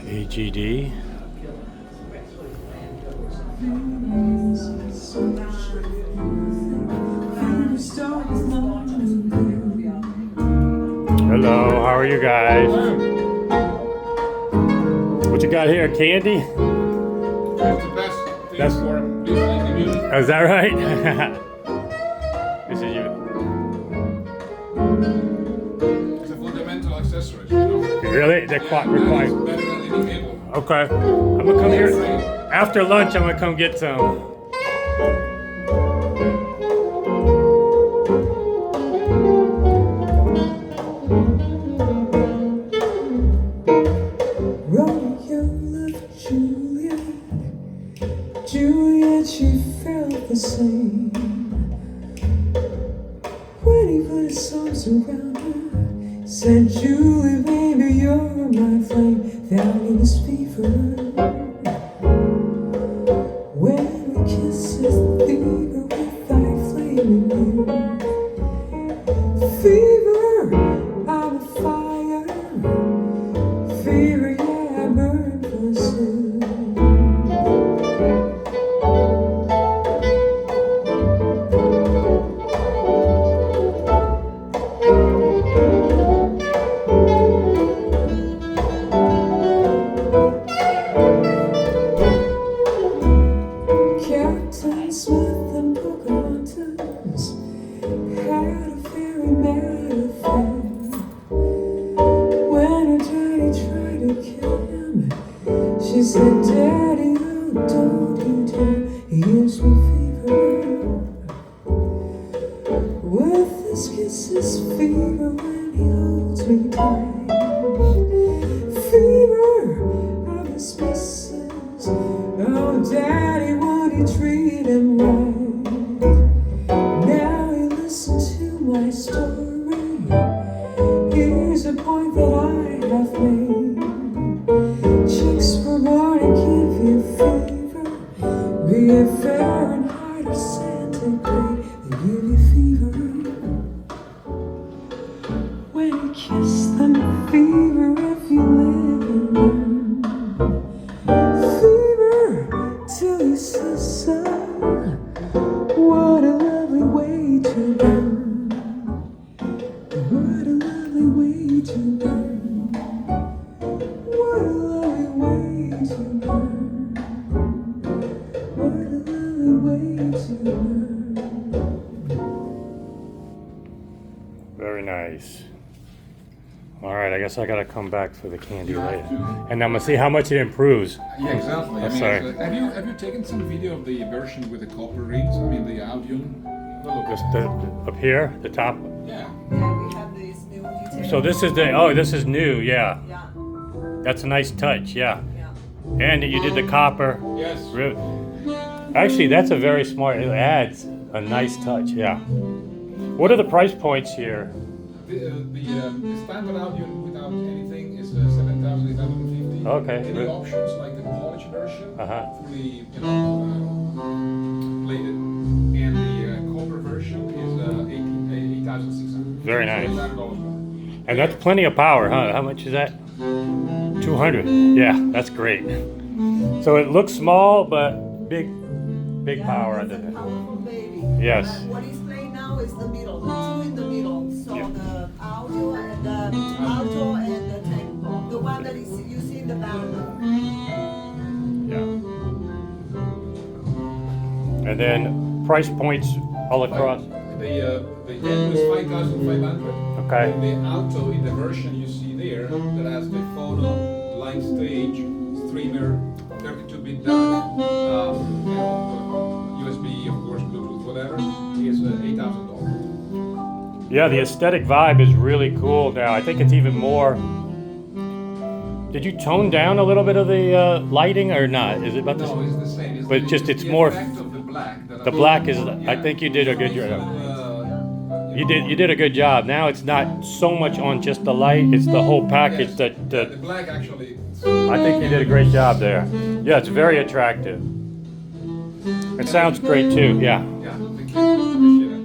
AGD. Hello, how are you guys? What you got here? Candy? That's the best thing for listening to music. Is that right? This is you. It's a fundamental accessory, you know? Really? They're quite It's required. better than any cable. Okay. I'm gonna come here. After lunch, I'm gonna come get some. Romeo loved Juliet. Juliet, she felt the same. When he put his arms around her, said, Julie, baby, you're my flame. Down in this fever. When we kiss this fever with thy flame in you. Fever, I'm a fire. Fever, yeah, I burn for sin. Captain Smith and Pocahontas had a very mad affair. When her daddy tried to kill him, she said, Daddy, oh, don't you dare. He gives me fever. With his kisses, fever when he holds me tight. Fever, I miss misses. Oh, Daddy, won't he treat him right? Now you listen to my story. Here's a point that I have made. Chicks were born to give you fever. Be it Fahrenheit or centigrade, they give you fever. When you kiss them, fever if you live and learn. Fever till you see sun. What a lovely way to burn. What a lovely way to burn. What a lovely way to burn. What a lovely way to burn. Very nice. All right, I guess I gotta come back for the candy later, and I'm gonna see how much it improves. Yeah, exactly. I mean, sorry. have you taken some video of the version with the copper rings? I mean, the audio. Well, look, Just up here, the top. yeah. Yeah, we have these new details. So this is this is new, yeah. Yeah, That's a nice touch, yeah. yeah. And you did the copper. Yes. Actually, that's a very smart. It adds a nice touch, yeah. What are the price points here? The standard audio without anything is 7,850. Okay. Any options like the polished version, Uh-huh. fully plated, and the copper version is 8,600. Very nice. $7 more. And that's plenty of power, huh? How much is that? 200. Yeah, that's great. So it looks small, but big power It's under a it. powerful baby. Yes. And what is playing now is the middle, the two in the middle. So Yeah. the audio and the alto and the tempo. The one that is you see in the background. Yeah. And then price points all across. The end is 5,500. Okay. And the alto in the version you see there that has the photo, line stage, streamer, 32-bit DAC, USB, of course, Bluetooth, whatever, is $8,000. Yeah, the aesthetic vibe is really cool now. I think it's even more. Did you tone down a little bit of the lighting or not? Is it about the No, it's the same. It's But the, just it's the more. effect of the black. The black is. I think you did a good job. You did a good job. Now it's not so much on just the light. It's the whole package The that. black actually. I think you did a great job there. Yeah, it's very attractive. It sounds great too. Yeah. Yeah, thank you. Appreciate it.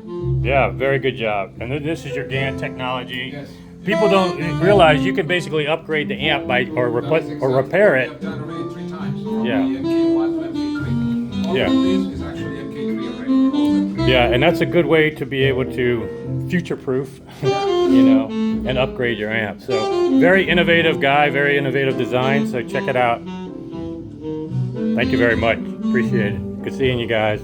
Yeah, very good job. And then this is your GAN technology. Yes. people don't realize you can basically upgrade the amp by or That is repair what it. we have done already 3 times. From Yeah. the MK1 to MK3. All Yeah. of this is actually MK3 already. All of them. Yeah, and that's a good way to be able to future-proof, you know, and upgrade your amp. So very innovative guy, very innovative design. So check it out. Thank you very much. Appreciate it. Good seeing you guys.